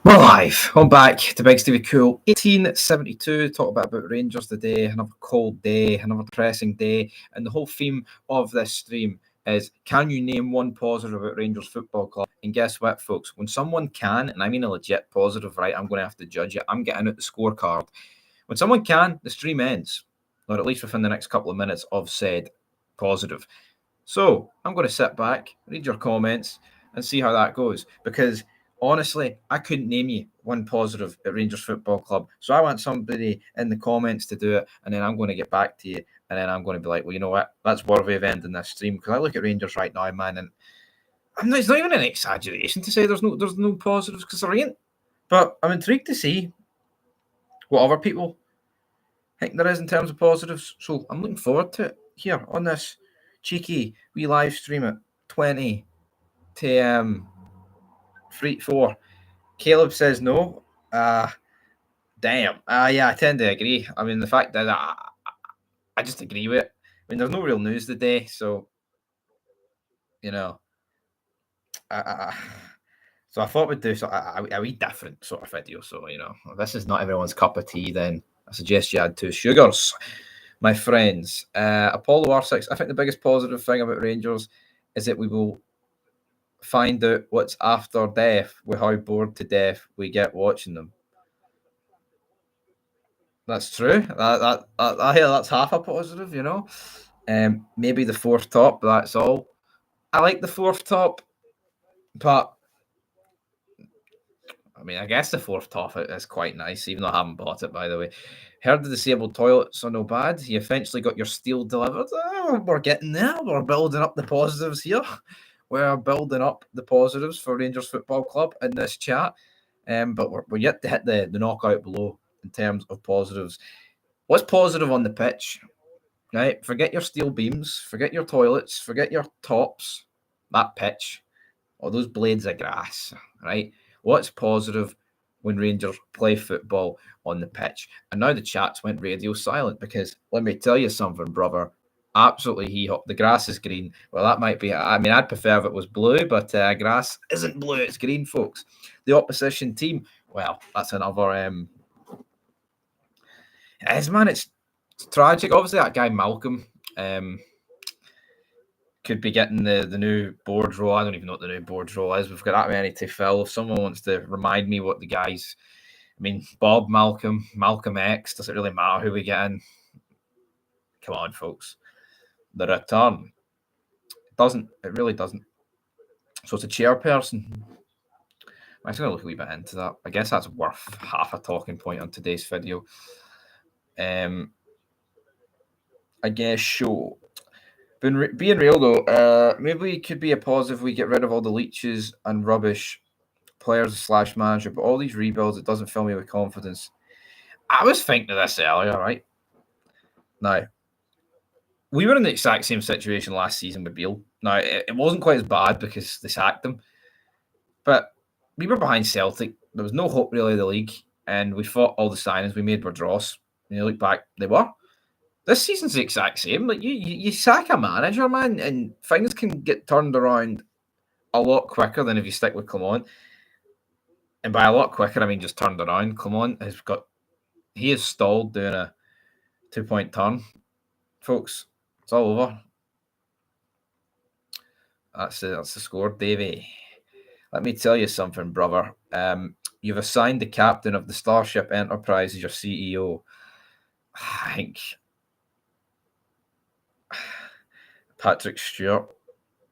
We're live. I'm back to Big Stevie Cool. 1872. Talk about Rangers today. Another cold day, another depressing day. And the whole theme of this stream is, can you name one positive about Rangers Football Club? And guess what, folks? When someone can, and I mean a legit positive, right, I'm going to have to judge it. I'm getting out the scorecard. When someone can, the stream ends. Or at least within the next couple of minutes of said positive. So I'm going to sit back, read your comments, and see how that goes. Because honestly, I couldn't name you one positive at Rangers Football Club. So I want somebody in the comments to do it, and then I'm going to get back to you, and then I'm going to be like, well, you know what? That's worthy of ending this stream. Because I look at Rangers right now, man, and it's not even an exaggeration to say there's no positives, because there ain't. But I'm intrigued to see what other people think there is in terms of positives. So I'm looking forward to it here on this cheeky wee live stream at 20 to 3-4. Caleb says no. Damn. Yeah, I tend to agree. I mean, the fact that I just agree with it. I mean, there's no real news today, so you know. So I thought we'd do a wee different sort of video. So if this is not everyone's cup of tea, then I suggest you add 2 sugars, my friends. Apollo R6. I think the biggest positive thing about Rangers is that we will find out what's after death with how bored to death we get watching them. That's true. That's half a positive, maybe the 4th top, but that's all. I like the 4th top, but I mean, I guess the 4th top is quite nice, even though I haven't bought it, by the way. Heard the disabled toilets are no bad. You eventually got your steel delivered. Oh, we're getting there. We're building up the positives here. We're building up the positives for Rangers Football Club in this chat. But we're yet to hit the knockout blow in terms of positives. What's positive on the pitch? Right? Forget your steel beams. Forget your toilets. Forget your tops. That pitch. Or those blades of grass. Right? What's positive when Rangers play football on the pitch? And now the chats went radio silent because let me tell you something, brother. Absolutely the grass is green. Well, that might be. I mean, I'd prefer if it was blue, but grass isn't blue. It's green, folks. The opposition team. Well, that's another. It's tragic. Obviously, that guy Malcolm could be getting the new board role. I don't even know what the new board role is. We've got that many to fill. If someone wants to remind me what the guys, I mean, Bob, Malcolm X, does it really matter who we get in? Come on, folks. The return. It doesn't. It really doesn't. So it's a chairperson. I'm just going to look a wee bit into that. I guess that's worth half a talking point on today's video. I guess so. Being real though, maybe it could be a positive. We get rid of all the leeches and rubbish players / manager, but all these rebuilds, it doesn't fill me with confidence. I was thinking of this earlier, right? Now, we were in the exact same situation last season with Beale. Now, it wasn't quite as bad because they sacked him, but we were behind Celtic. There was no hope really of the league, and we fought all the signings we made were draws. And you look back, they were. This season's the exact same. Like you sack a manager, man, and things can get turned around a lot quicker than if you stick with Clement. And by a lot quicker, I mean just turned around. Clement he is stalled doing a 2-point turn. Folks, it's all over. That's the score, Davey. Let me tell you something, brother. You've assigned the captain of the Starship Enterprise as your CEO. I think Patrick Stewart.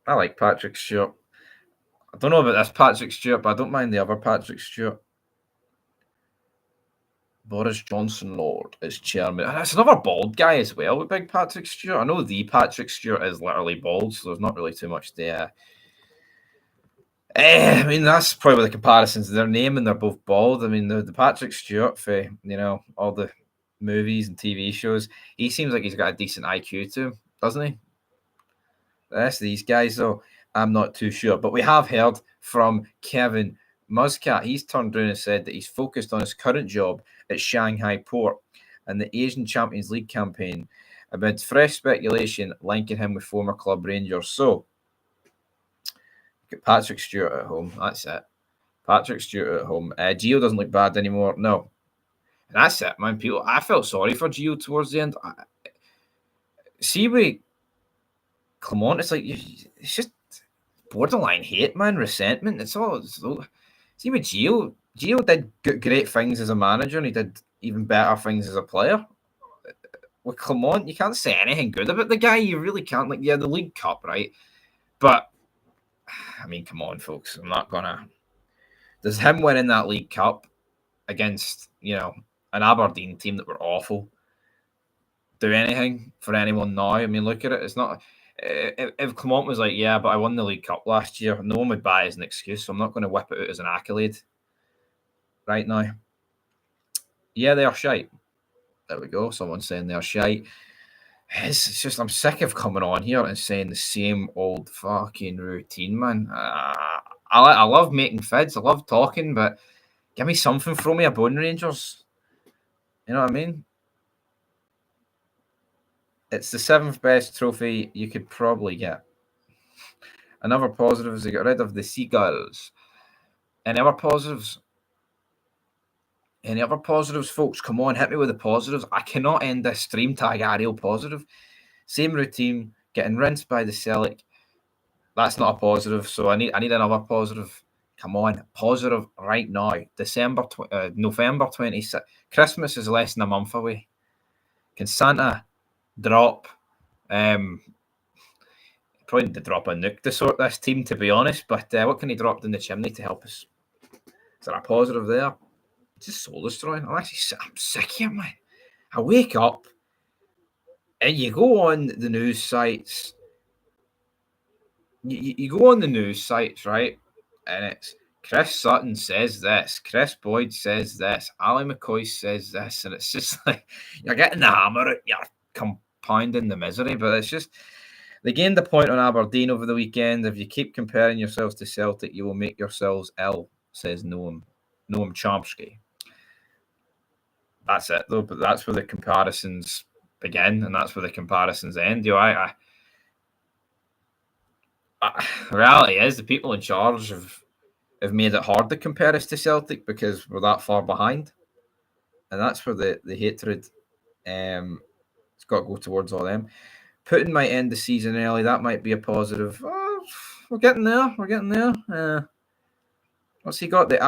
I like Patrick Stewart. I don't know about this Patrick Stewart, but I don't mind the other Patrick Stewart. Boris Johnson Lord is chairman. And it's another bald guy as well with big Patrick Stewart. I know the Patrick Stewart is literally bald, so there's not really too much there. I mean, that's probably the comparisons. Their name and they're both bald. I mean, the Patrick Stewart for, all the movies and TV shows, he seems like he's got a decent IQ to him, doesn't he? The rest of these guys, though, I'm not too sure. But we have heard from Kevin Muscat. He's turned around and said that he's focused on his current job at Shanghai Port and the Asian Champions League campaign amid fresh speculation linking him with former club Rangers. So, get Patrick Stewart at home. That's it. Patrick Stewart at home. Gio doesn't look bad anymore. No. And that's it, man. I felt sorry for Gio towards the end. See, with Clement, it's like, it's just borderline hate, man, resentment. It's all. See, with Gio did great things as a manager, and he did even better things as a player. With Clement, you can't say anything good about the guy. You really can't. Like, yeah, the League Cup, right? But I mean, come on, folks. I'm not gonna. Does him winning that League Cup against, an Aberdeen team that were awful do anything for anyone now? I mean, look at it. It's not. If Clement was like, yeah, but I won the League Cup last year, no one would buy it as an excuse. So I'm not going to whip it out as an accolade right now. Yeah, they are shite. There we go. Someone's saying they're shite. It's just, I'm sick of coming on here and saying the same old fucking routine, man. I love making fids. I love talking, but give me something. Throw me a bone, Rangers. You know what I mean? It's the 7th best trophy you could probably get. Another positive is they got rid of the Seagulls. Any other positives? Any other positives, folks? Come on, hit me with the positives. I cannot end this stream tag Ariel positive. Same routine, getting rinsed by the Celtic. That's not a positive, so I need another positive. Come on, positive right now. November 26th. Christmas is less than a month away. Can Santa drop? Probably need to drop a nuke to sort this team, to be honest. But what can he drop in the chimney to help us? Is there a positive there? It's just soul destroying. I'm sick here, man. I wake up and you go on the news sites. You go on the news sites, right? And it's Chris Sutton says this, Chris Boyd says this, Ali McCoy says this, and it's just like you're getting the hammer out, you're compounding the misery. But it's just they gained a point on Aberdeen over the weekend. If you keep comparing yourselves to Celtic, you will make yourselves ill, says Noam Chomsky. That's it, though. But that's where the comparisons begin, and that's where the comparisons end. Reality is the people in charge have made it hard to compare us to Celtic because we're that far behind, and that's where the hatred it's got to go towards all them. Putin might end the season early. That might be a positive. We're getting there. What's he got? The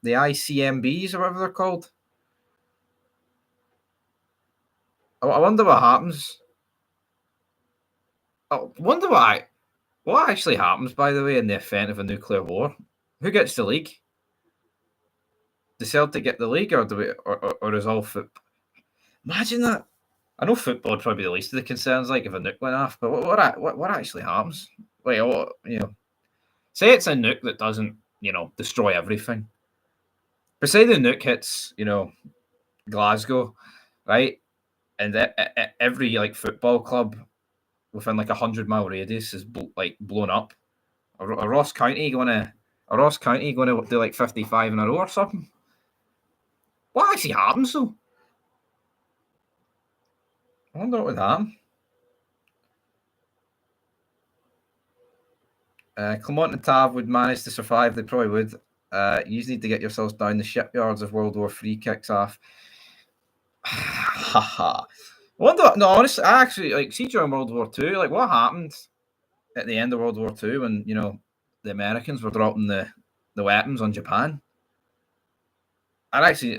ICMBs or whatever they're called. I wonder what happens. I wonder what actually happens, by the way, in the event of a nuclear war. Who gets the league? Does Celtic get the league, or do we, or is all football? Imagine that. I know football would probably be the least of the concerns, like if a nuke went off. But what actually happens? Like, say it's a nuke that doesn't, destroy everything. But say the nuke hits, Glasgow, right? And every football club within 100-mile radius is blown up. Are Ross County going to do 55 in a row or something? What actually happens though? I wonder what would happen. Clement and Tav would manage to survive. They probably would. You just need to get yourselves down the shipyards if World War III kicks off. Haha. No, honestly, I actually see during World War II, what happened at the end of World War II when the Americans were dropping the weapons on Japan. I'd actually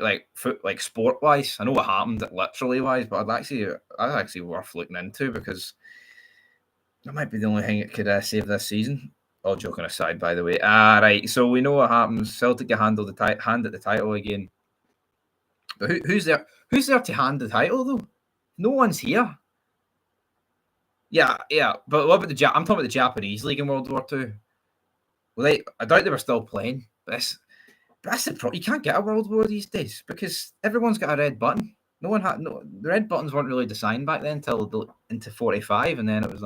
sport wise. I know what happened literally wise, but that's actually worth looking into because that might be the only thing that could save this season. All joking aside, by the way. Right. So we know what happens. Celtic get hand at the title again. But who's there? Who's there to hand the title though? No one's here. Yeah. But what about I'm talking about the Japanese league in World War II. Well, I doubt they were still playing. But that's the problem. You can't get a World War these days because everyone's got a red button. No one had the red buttons weren't really designed back then until into 45, and then it was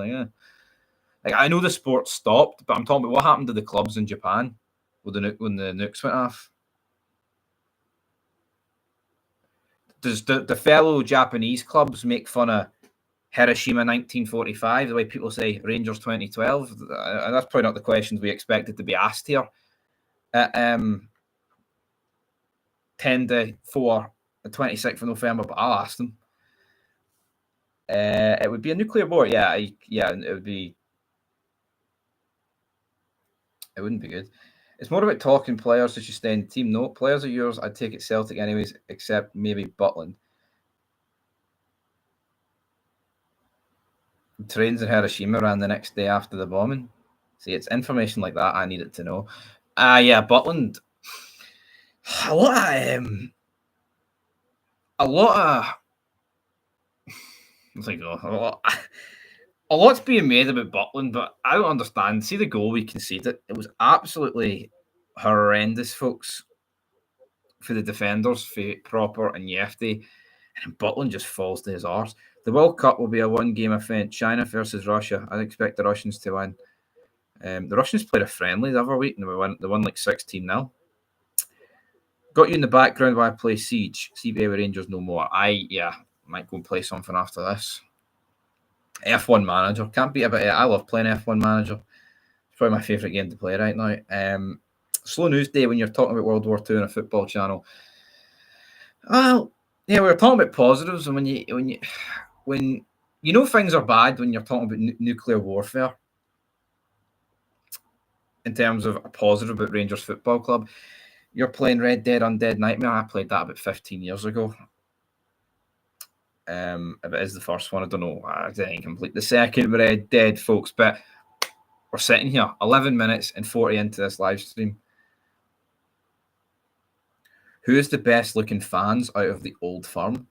I know the sport stopped, but I'm talking about what happened to the clubs in Japan when the nukes went off. Does the fellow Japanese clubs make fun of Hiroshima 1945 the way people say Rangers 2012? That's probably not the questions we expected to be asked here. 10-4, the 26th of November, but I'll ask them. It would be a nuclear war. Yeah, it would be. It wouldn't be good. It's more about talking players as you stay in the team. No, players are yours. I'd take it Celtic anyways, except maybe Butland. Trains in Hiroshima ran the next day after the bombing. See, it's information like that I needed to know. Yeah, Butland. A lot of. I think a lot's being made about Butland, but I don't understand. See the goal we conceded? It was absolutely horrendous, folks, for the defenders, for Proper and Yefty. And Butland just falls to his arse. The World Cup will be a one-game event. China versus Russia. I expect the Russians to win. The Russians played a friendly the other week, and they won like 16-0. Got you in the background while I play Siege. CBA with Rangers no more. Might go and play something after this. F1 Manager. Can't beat about it. I love playing F1 Manager. It's probably my favourite game to play right now. Slow news day when you're talking about World War II on a football channel. Well, yeah, we were talking about positives, and when you know things are bad when you're talking about nuclear warfare. In terms of a positive about Rangers Football Club, you're playing Red Dead Undead Nightmare. I played that about 15 years ago. If it is the first one, I don't know. I didn't complete the second Red Dead, folks, but we're sitting here 11 minutes and 40 into this live stream. Who is the best looking fans out of the old firm?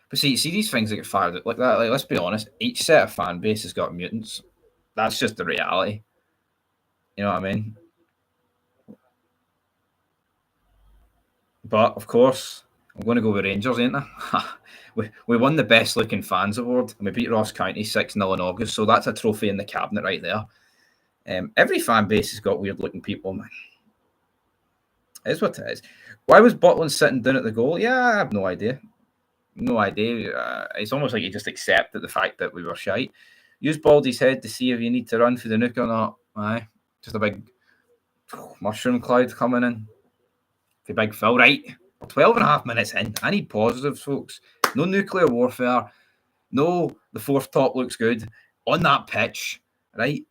But see these things that get fired like that. Like, let's be honest, each set of fan base has got mutants. That's just the reality. You know what I mean? But of course, I'm going to go with Rangers, ain't I? we won the best looking fans award, and we beat Ross County 6-0 in August. So that's a trophy in the cabinet right there. Every fan base has got weird looking people, man. It is what it is. Why was Butland sitting down at the goal? Yeah, I have no idea. No idea. It's almost like you just accepted the fact that we were shite. Use Baldy's head to see if you need to run for the nuke or not. Aye, just a big mushroom cloud coming in. The big Phil, right? 12 and a half minutes in. I need positives, folks. No nuclear warfare. No, the fourth top looks good on that pitch, right?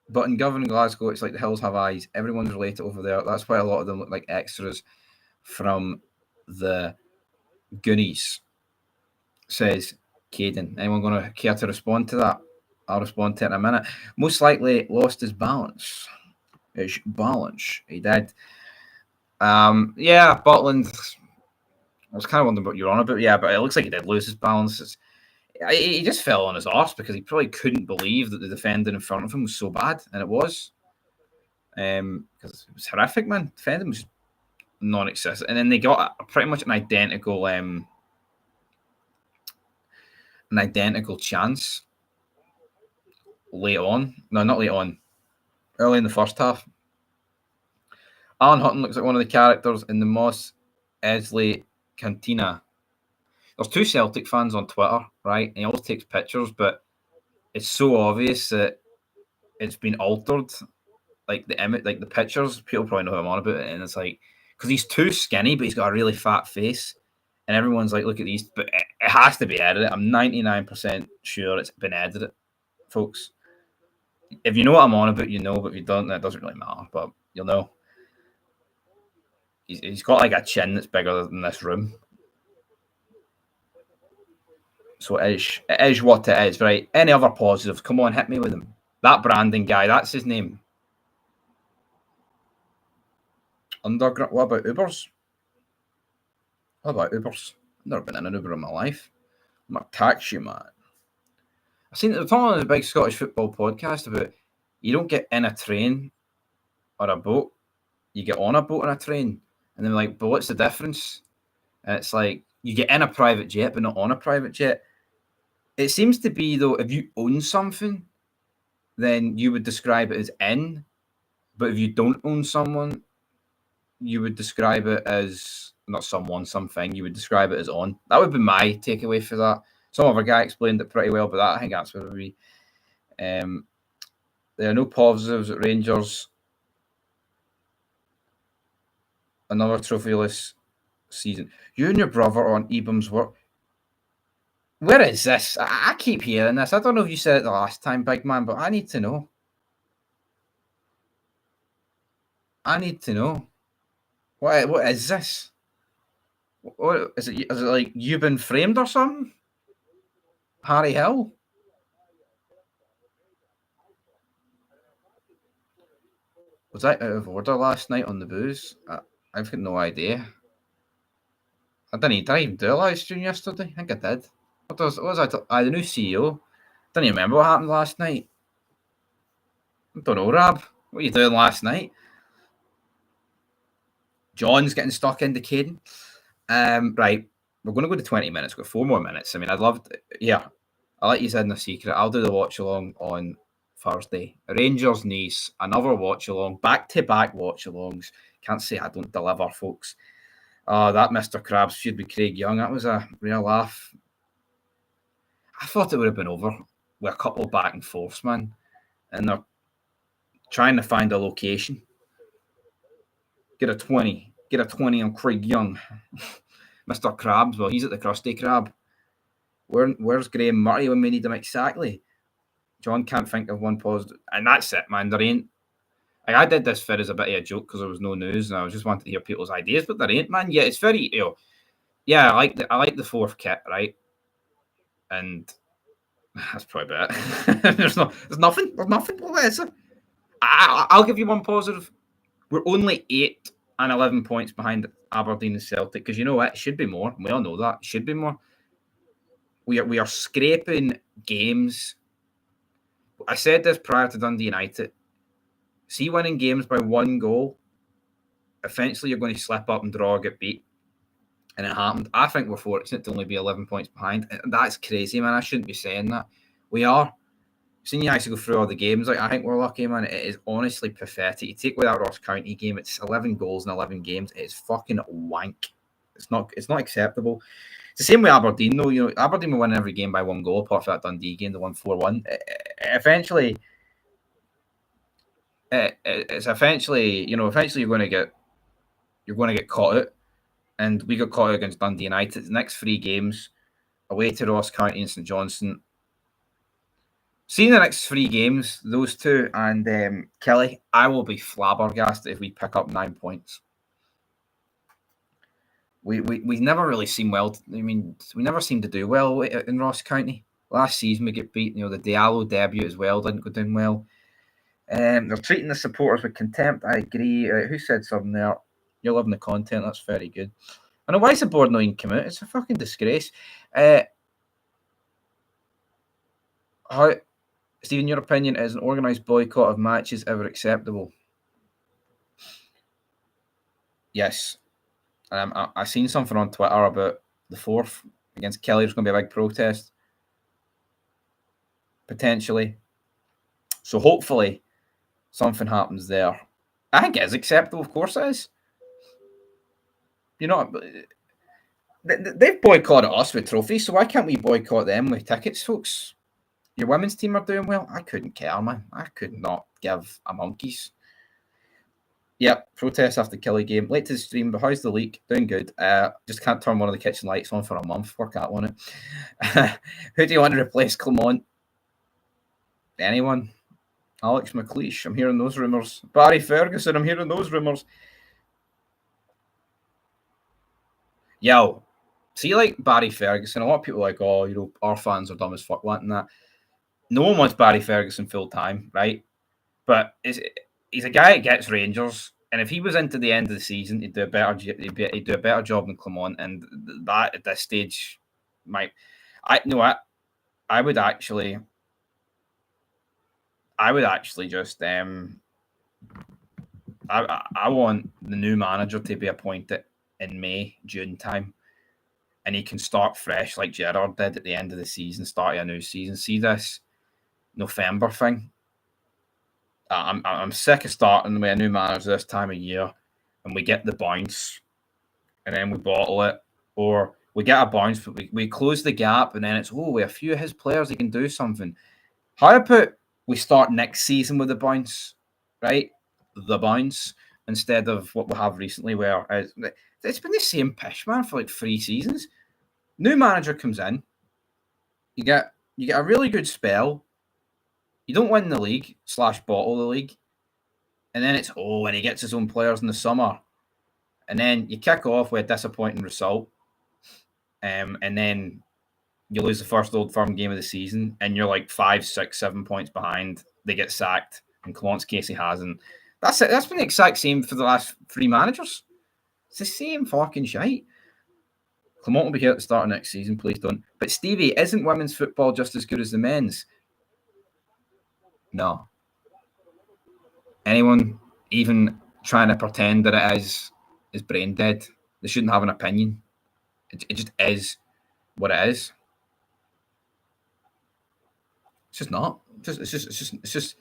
But in Govan and Glasgow, it's like the hills have eyes. Everyone's related over there. That's why a lot of them look like extras from the Goonies, says Caden. Anyone going to care to respond to that? I'll respond to it in a minute. Most likely lost his balance. His balance. He did. Yeah, Butland. I was kind of wondering what you're on about. Yeah, but it looks like he did lose his balance. He just fell on his arse because he probably couldn't believe that the defender in front of him was so bad, and it was. Because it was horrific, man. Defending was non-existent, and then they got pretty much an identical chance late on. No, not late on. Early in the first half. Alan Hutton looks like one of the characters in the Moss Eisley Cantina. There's two Celtic fans on Twitter, right? And he always takes pictures, but it's so obvious that it's been altered. Like the image, like the pictures, people probably know who I'm on about it, and it's like because he's too skinny, but he's got a really fat face, and everyone's like, "Look at these," but it has to be edited. I'm 99% sure it's been edited, folks. If you know what I'm on about, you know, but if you don't, that doesn't really matter. But you'll know. He's got like a chin that's bigger than this room. So it is what it is, right? Any other positives? Come on, hit me with them. That branding guy, that's his name. Underground. What about Ubers? What about Ubers? I've never been in an Uber in my life. I'm a taxi man. I've seen they're talking on the big Scottish football podcast about you don't get in a train or a boat, you get on a boat or a train. And they're like, but what's the difference? And it's like you get in a private jet, but not on a private jet. It seems to be, though, if you own something, then you would describe it as in. But if you don't own someone, you would describe it as not someone, something. You would describe it as on. That would be my takeaway for that. Some other guy explained it pretty well, but I think that's what it would be. There are no positives at Rangers. Another trophyless season. You and your brother on Ebam's work. Where is this? I keep hearing this. I don't know if you said it the last time, big man, but I need to know. I need to know. What is this? What is it? Is it like you've been framed or something? Harry Hill? Was I out of order last night on the booze? I've got no idea. Did I even do a live stream yesterday? I think I did. What was I? The new CEO. Don't even remember what happened last night. I don't know, Rab. What are you doing last night? John's getting stuck into Caden. Right. We're going to go to 20 minutes. We've got 4 more minutes. I mean, I'd love to. Yeah. I'll let you in the secret. I'll do the watch along on Thursday. Rangers Nice, another watch along. Back to back watch alongs. Can't say I don't deliver, folks. That Mr. Krabs should be Craig Young. That was a real laugh. I thought it would have been over with a couple back and forths, man. And they're trying to find a location. Get a 20. Get a 20 on Craig Young. Mr. Krabs, well, he's at the Krusty Krab. Where's Graham Murray when we need him exactly? John can't think of one positive. And that's it, man. There ain't. I did this for as a bit of a joke because there was no news and I was just wanted to hear people's ideas, but there ain't, man. Yeah, it's very, yeah, I like the fourth kit, right? And that's probably about it. There's nothing. What is it? I'll give you one positive. We're only 8 and 11 points behind Aberdeen and Celtic because you know what? It should be more. We all know that. It should be more. We are scraping games. I said this prior to Dundee United. See, winning games by 1 goal, eventually you're going to slip up and draw, get beat. And it happened. I think we're fortunate to only be 11 points behind. That's crazy, man. I shouldn't be saying that. We are. Seeing you actually go through all the games, I think we're lucky, man. It is honestly pathetic. You take away that Ross County game, it's 11 goals in 11 games. It's fucking wank. It's not acceptable. It's the same with Aberdeen, though. You know, Aberdeen will win every game by 1 goal, apart from that Dundee game, the 1-4-1. Eventually, it's eventually you're going to get caught out, and we got caught out against Dundee United. The next 3 games, away to Ross County and St Johnstone. Seeing the next 3 games, those 2 and Kelly, I will be flabbergasted if we pick up 9 points. We never really seem well. I mean, we never seem to do well in Ross County. Last season we get beat. You know, the Diallo debut as well didn't go down well. They're treating the supporters with contempt. I agree. Who said something there? You're loving the content. That's very good. I know, why is the board not even come out? It's a fucking disgrace. How, Stephen, your opinion, is an organised boycott of matches ever acceptable? Yes. I seen something on Twitter about the 4th against Kelly. There's going to be a big protest. Potentially. So hopefully something happens there. I think it is acceptable. Of course it is. You know, they've boycotted us with trophies, so why can't we boycott them with tickets, folks? Your women's team are doing well. I couldn't care, man. I could not give a monkeys. Yep, protest after Kelly game. Late to the stream, but how's the leak? Doing good. Just can't turn one of the kitchen lights on for a month. Work out on it. Who do you want to replace Clement? Anyone? Alex McLeish. I'm hearing those rumours. Barry Ferguson. I'm hearing those rumours. Yo, see, like Barry Ferguson, a lot of people are like, oh, you know, our fans are dumb as fuck wanting that. No one wants Barry Ferguson full time, right? But he's a guy that gets Rangers, and if he was into the end of the season, he'd do a better job than Clement, and that at this stage I would actually just I want the new manager to be appointed in May, June time, and he can start fresh like Gerrard did at the end of the season, start a new season. See this November thing? I'm sick of starting with a new manager this time of year, and we get the bounce, and then we bottle it, or we get a bounce, but we close the gap, and then it's we have a few of his players, he can do something. How about we start next season with a bounce, right? The bounce instead of what we have recently, where it's been the same pish, man, for like 3 seasons. New manager comes in, you get a really good spell. You don't win the league / bottle the league, and then it's when he gets his own players in the summer, and then you kick off with a disappointing result, and then you lose the first Old Firm game of the season, and you're like 5, 6, 7 points behind. They get sacked, and Clont's Casey hasn't. That's it. That's been the exact same for the last 3 managers. It's the same fucking shite. Clement will be here at the start of next season. Please don't. But Stevie, isn't women's football just as good as the men's? No. Anyone even trying to pretend that it is brain dead. They shouldn't have an opinion. It just is what it is. It's just not. It's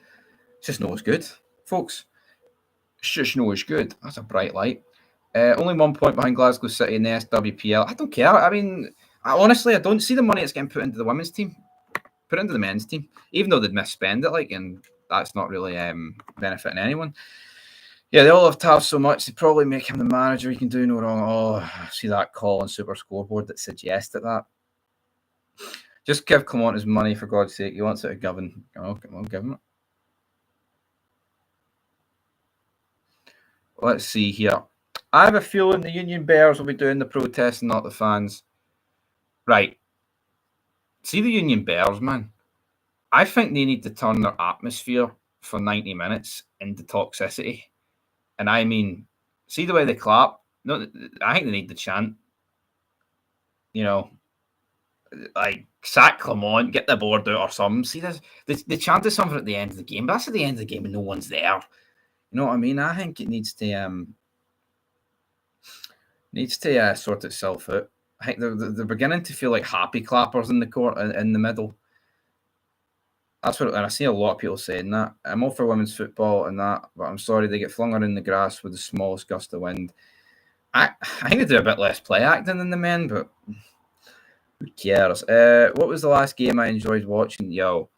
just not as good, folks. It's just not as good. That's a bright light. Only 1 point behind Glasgow City in the SWPL. I don't care. I mean, honestly, I don't see the money that's getting put into the women's team. Put it into the men's team, even though they'd misspend it, and that's not really benefiting anyone. Yeah, they all have to have so much. They probably make him the manager. He can do no wrong. Oh, I see that call on Super Scoreboard that suggested that. Just give Clement his money, for God's sake. He wants it to govern. Oh, come on, give him it. Let's see here. I have a feeling the Union Bears will be doing the protest and not the fans. Right. See the Union Bears, man. I think they need to turn their atmosphere for 90 minutes into toxicity. And I mean, see the way they clap? No, I think they need to chant. Like, sack Clement, get the board out or something. See, they chanted something at the end of the game, but that's at the end of the game and no one's there. You know what I mean? I think it needs to sort itself out. I think they're beginning to feel like happy clappers in the court in the middle. That's what, and I see a lot of people saying that. I'm all for women's football and that, but I'm sorry they get flung in the grass with the smallest gust of wind. I think they do a bit less play acting than the men, but who cares? What was the last game I enjoyed watching? Yo,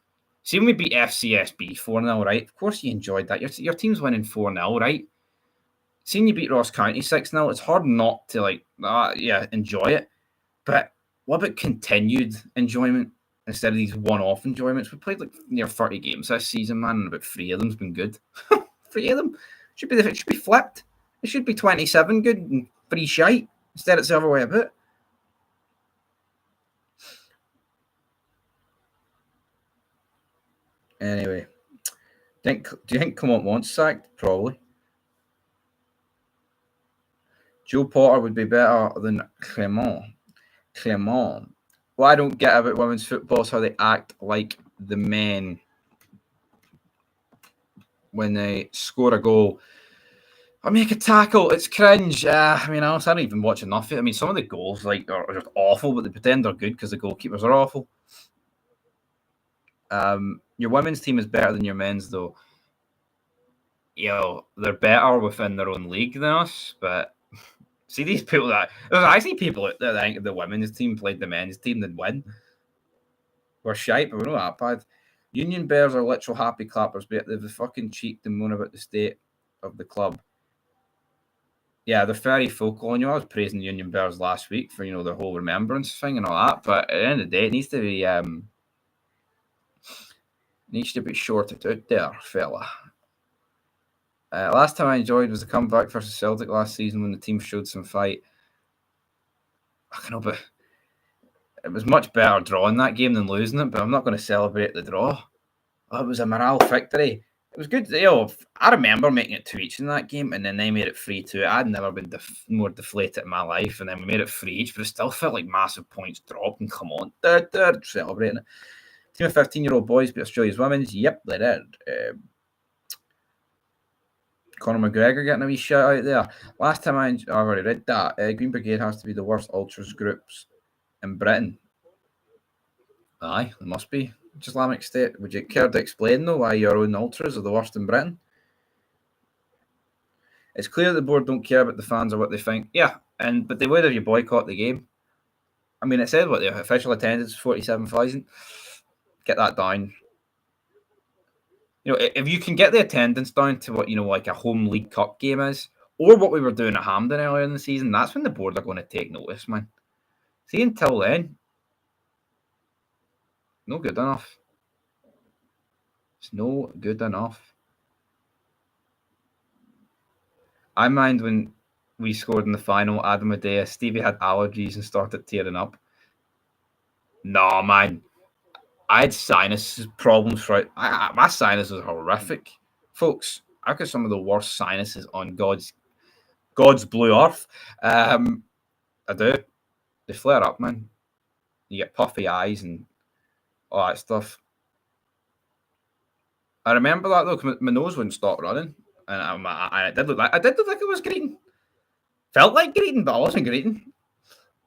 see when we beat FCSB 4-0, right? Of course you enjoyed that. Your team's winning 4-0, right? Seeing you beat Ross County 6-0, it's hard not to enjoy it. But what about continued enjoyment instead of these one-off enjoyments? We played like near 30 games this season, man, and about 3 of them's been good. 3 of them it should be flipped. It should be 27 good and 3 shite. Instead, it's the other way about. Anyway, do you think Clement wants sacked? Probably. Joe Potter would be better than Clement. What I don't get about women's football is how they act like the men when they score a goal or make a tackle. It's cringe. I mean, honestly, I don't even watch enough of it. I mean, some of the goals are just awful, but they pretend they're good because the goalkeepers are awful. Your women's team is better than your men's, though. They're better within their own league than us, but see these people there's actually people out there that think if the women's team played the men's team, they'd win. We're shite, but we're not that bad. Union Bears are literal happy clappers, but they've the fucking cheek to moan about the state of the club. Yeah, they're very focal. And I was praising the Union Bears last week for their whole remembrance thing and all that. But at the end of the day, it needs to be sorted out there, fella. Last time I enjoyed was the comeback versus Celtic last season when the team showed some fight. I don't know, but it was much better drawing that game than losing it. But I'm not going to celebrate the draw. It was a morale victory. It was good. I remember making it 2-2 in that game, and then they made it 3-2. I'd never been more deflated in my life, and then we made it 3-3, but it still felt like massive points dropped. And come on, they're celebrating it. Team of 15-year-old boys beat Australia's women's. Yep, they did. Conor McGregor getting a wee shout out there. Last time I've already read that. Green Brigade has to be the worst ultras groups in Britain. Aye, it must be. Islamic State. Would you care to explain, though, why your own ultras are the worst in Britain? It's clear the board don't care about the fans or what they think. Yeah, but they would if you boycott the game. I mean, it said what the official attendance was 47,000. Get that down. if you can get the attendance down to what like a home League Cup game is, or what we were doing at Hampden earlier in the season, that's when the board are going to take notice, man. See, until then, no good enough. It's no good enough. I mind when we scored in the final, Adam Adea, Stevie had allergies and started tearing up. No, man. I had sinus problems for my sinuses are horrific, folks. I've got some of the worst sinuses on God's blue earth. I do. They flare up, man. You get puffy eyes and all that stuff. I remember that though, because my nose wouldn't stop running, and I did look like it was greeting. Felt like greeting, but I wasn't greeting.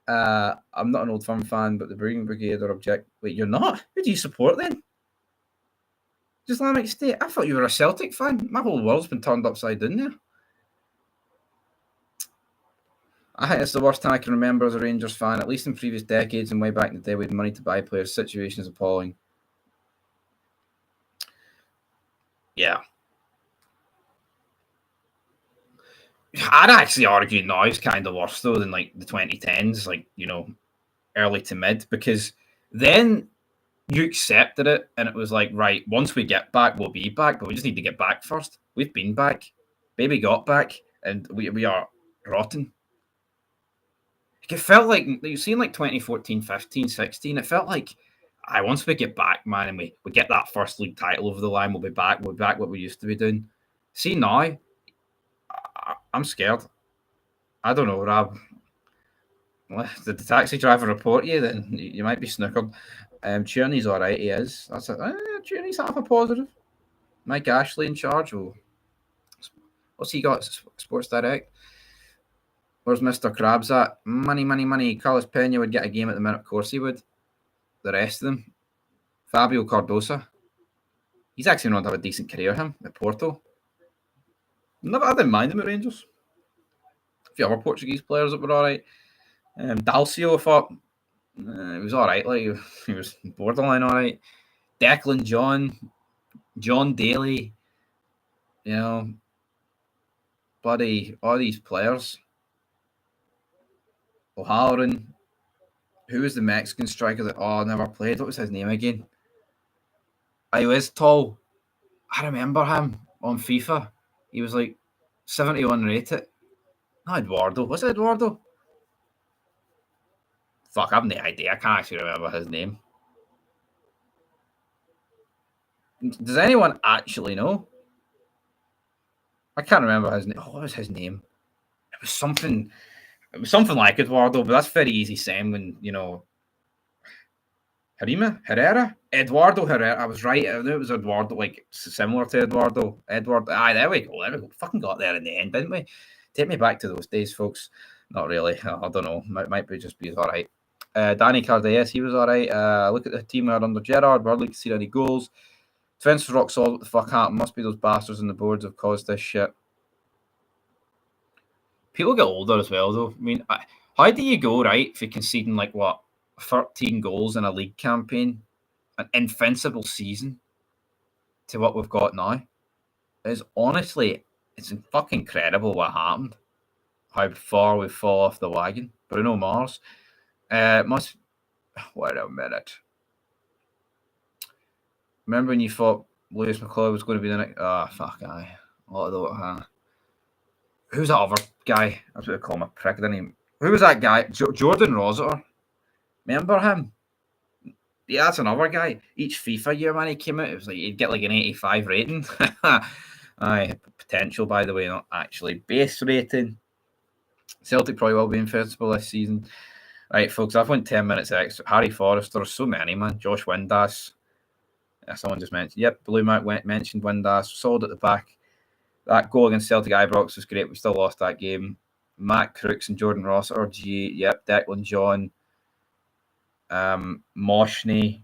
I'm not an Old Firm fan, but the Brewing Brigade are object. Wait, you're not? Who do you support then? Islamic State? I thought you were a Celtic fan. My whole world's been turned upside down there. I think it's the worst time I can remember as a Rangers fan, at least in previous decades and way back in the day with money to buy players. Situation is appalling. Yeah. I'd actually argue now it's kind of worse though than like the 2010s, like, early to mid, because then you accepted it and it was like, right, once we get back, we'll be back, but we just need to get back first. We've been back. Baby got back and we are rotten. It felt like, you've seen like 2014, 15, 16, it felt like, once we get back, man, and we get that first league title over the line, we'll be back what we used to be doing. See, now, I'm scared. I don't know, Rob. Did the taxi driver report you? Then you might be snookered. Tierney's all right, he is. That's it. Tierney's half a positive. Mike Ashley in charge. What's he got? Sports Direct. Where's Mr. Krabs at? Money. Carlos Pena would get a game at the minute. Of course he would. The rest of them. Fabio Cardosa. He's actually not have a decent career, him, at Porto. I didn't mind him at Rangers. A few other Portuguese players that were all right. Dalcio, I thought, he was all right. Like, he was borderline all right. Declan John Daly, bloody all these players. O'Halloran, who was the Mexican striker that never played? What was his name again? He was tall. I remember him on FIFA. He was like 71 rated. Not Eduardo. Was it Eduardo? Fuck, I have no idea. I can't actually remember his name. Does anyone actually know? I can't remember his name. What was his name? It was something like Eduardo, but that's very easy saying when, Herrera? Eduardo Herrera. I was right. I knew it was Eduardo, like similar to Eduardo. There we go. Fucking got there in the end, didn't we? Take me back to those days, folks. Not really. I don't know. Might be just be all right. Danny Cardeas, he was all right. Look at the team we had under Gerrard. Hardly see any goals. Defense was rock solid. What the fuck happened? Must be those bastards on the boards have caused this shit. People get older as well, though. I mean, how do you go, right, for conceding, 13 goals in a league campaign, an invincible season, to what we've got now? It's fucking incredible what happened. How far we've fallen off the wagon. Bruno Mars. Wait a minute. Remember when you thought Lewis McClure was going to be the next? Fuck, aye. Who's that other guy? I was going to call him a prick, didn't he? Who was that guy? Jordan Rossiter. Remember him? Yeah, that's another guy. Each FIFA year, man, he came out, it was like he'd get like an 85 rating. Aye, potential, by the way, not actually. Base rating. Celtic probably will be invincible this season. Right, folks, I've went 10 minutes extra. Harry Forrester, so many, man. Josh Windass. Someone just mentioned. Yep, Blue Mac mentioned Windass. Solid at the back. That goal against Celtic Ibrox was great. We still lost that game. Matt Crooks and Jordan Rossiter. Yep, Declan John. Moshney.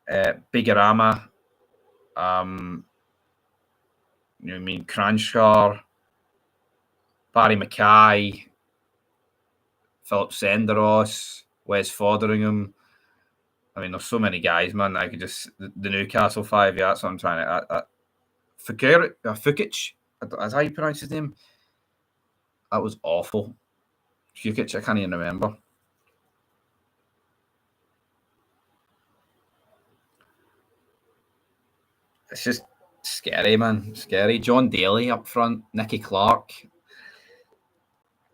Bigorama. Cranshaw. Barry Mackay. Philip Senderos. Wes Fotheringham. I mean, there's so many guys, man. I could just the Newcastle five. Yeah, that's what I'm trying to. Fukic. Is how you pronounce his name? That was awful. Fukic, I can't even remember. It's just scary, man. Scary. John Daly up front, Nicky Clark,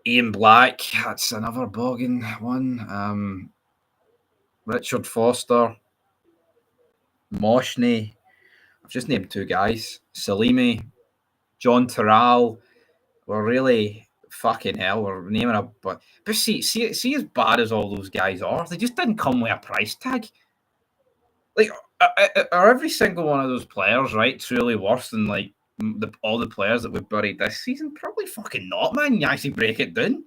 Ian Black. That's another bogging one. Richard Foster, Moshney. I've just named two guys. Salimi, John Terral. We're really fucking hell. We're naming a but see as bad as all those guys are, they just didn't come with a price tag. Like, are every single one of those players right truly worse than like all the players that we've buried this season? Probably fucking not, man. You actually break it down.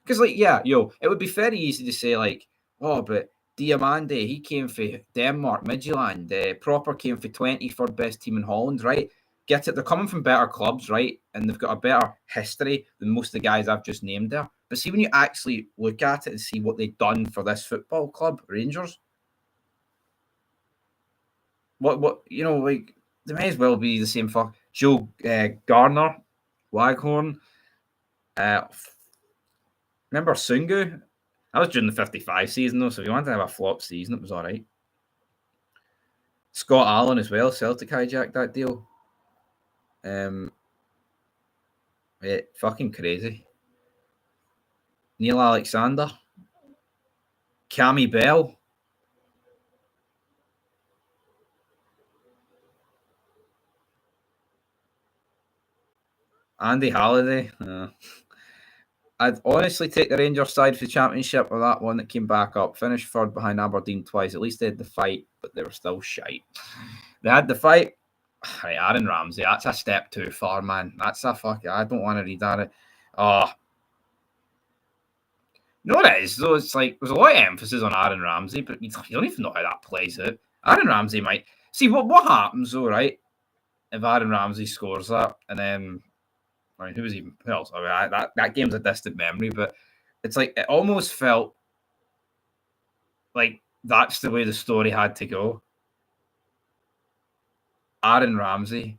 Because, like, yeah, it would be very easy to say, like, oh, but Diamande, he came for Denmark, Midtjylland. Proper came for 23rd best team in Holland, right? Get it? They're coming from better clubs, right? And they've got a better history than most of the guys I've just named there. But see, when you actually look at it and see what they've done for this football club, Rangers, what like, they may as well be the same for Joe Garner, Waghorn. Remember Sungu? That was during the 55 season, though, so if you wanted to have a flop season, it was all right. Scott Allen as well. Celtic hijacked that deal. Yeah, fucking crazy. Neil Alexander. Cammy Bell. Andy Halliday. I'd honestly take the Rangers side for the championship or that one that came back up. Finished third behind Aberdeen twice. At least they had the fight, but they were still shite. They had the fight. Right, Aaron Ramsey, that's a step too far, man. That's a fucking. I don't want to read that. Oh. You know what it is, though? It's like there's a lot of emphasis on Aaron Ramsey, but you don't even know how that plays out. Aaron Ramsey might. See, what happens, though, right? If Aaron Ramsey scores that, and then. I mean, who else? I mean, that game's a distant memory, but it's like it almost felt like that's the way the story had to go. Aaron Ramsey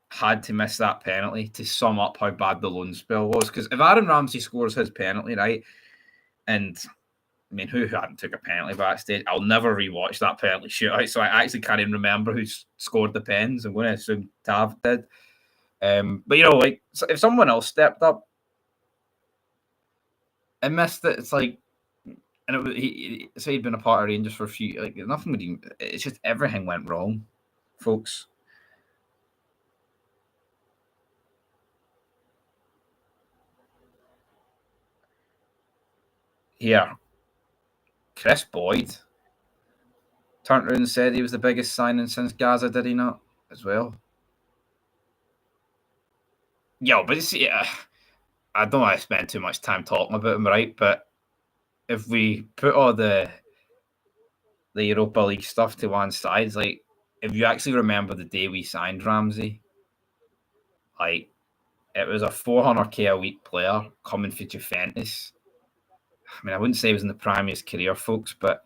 had to miss that penalty to sum up how bad the loan spell was. Because if Aaron Ramsey scores his penalty, right, and I mean, who hadn't took a penalty backstage? I'll never rewatch that penalty shootout, so I actually can't even remember who scored the pens. I'm going to assume Tav did. But like if someone else stepped up and missed it, it's like, and he'd been a part of Rangers for a few, like nothing would even. It's just everything went wrong, folks. Here, Chris Boyd turned around and said he was the biggest signing since Gaza, did he not? As well. Yeah, but see, I don't want to spend too much time talking about him, right? But if we put all the Europa League stuff to one side, like if you actually remember the day we signed Ramsey, like it was a 400k a week player coming for Juventus. I mean, I wouldn't say he was in the prime of his career, folks, but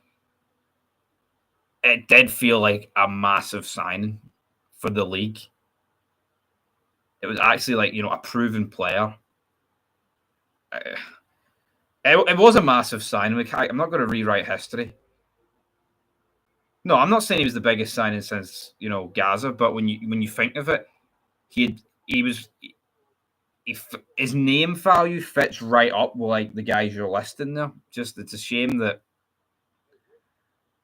it did feel like a massive signing for the league. It was actually like, a proven player. It was a massive signing. I'm not going to rewrite history. No, I'm not saying he was the biggest signing since, Gaza, but when you think of it, his name value fits right up with like the guys you're listing there. Just it's a shame that,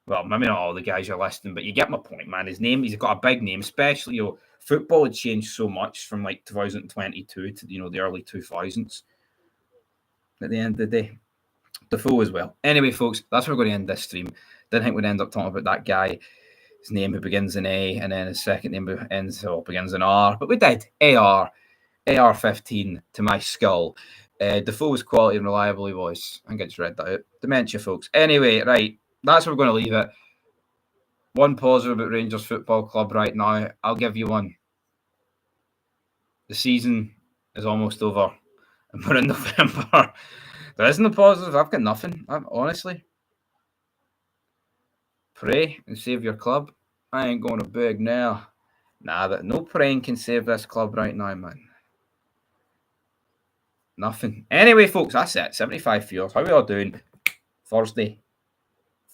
well, maybe not all the guys you're listing, but you get my point, man. He's got a big name, especially football had changed so much from like 2022 to the early 2000s. At the end of the day, Defoe as well. Anyway, folks, that's where we're going to end this stream. Didn't think we'd end up talking about that guy. His name who begins in A, and then his second name begins in R, but we did. AR15 to my skull. Defoe's quality and reliable he was. I think I just read that out. Dementia, folks. Anyway, right, that's where we're going to leave it. One positive about Rangers Football Club right now. I'll give you one. The season is almost over, and we're in November. There isn't a positive. I've got nothing. Honestly. Pray and save your club. I ain't going to beg now. Nah, that no praying can save this club right now, man. Nothing. Anyway, folks, that's it. 75 viewers. How we all doing? Thursday,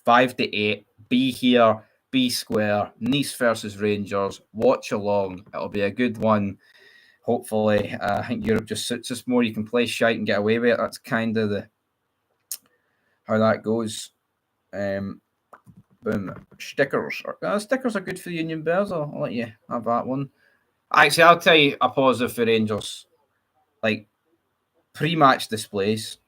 5 to 8. Be here, be square. Nice versus Rangers. Watch along. It'll be a good one. Hopefully, I think Europe just suits us more. You can play shite and get away with it. That's kind of the how that goes. Boom. Stickers. Stickers are good for the Union Bears. I'll let you have that one. Actually, I'll tell you a positive for Rangers. Like pre-match displays.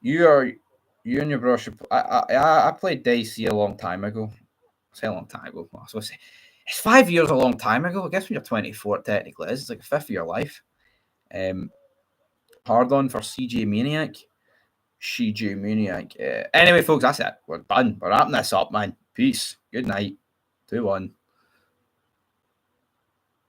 You and your brother should. I played Dicey a long time ago. I say a long time ago. I was supposed to say it's 5 years a long time ago. I guess when you're 24, it technically is. It's like a fifth of your life. Hard on for CJ Maniac. CJ Maniac. Anyway, folks, that's it. We're done. We're wrapping this up, man. Peace. Good night. 2-1.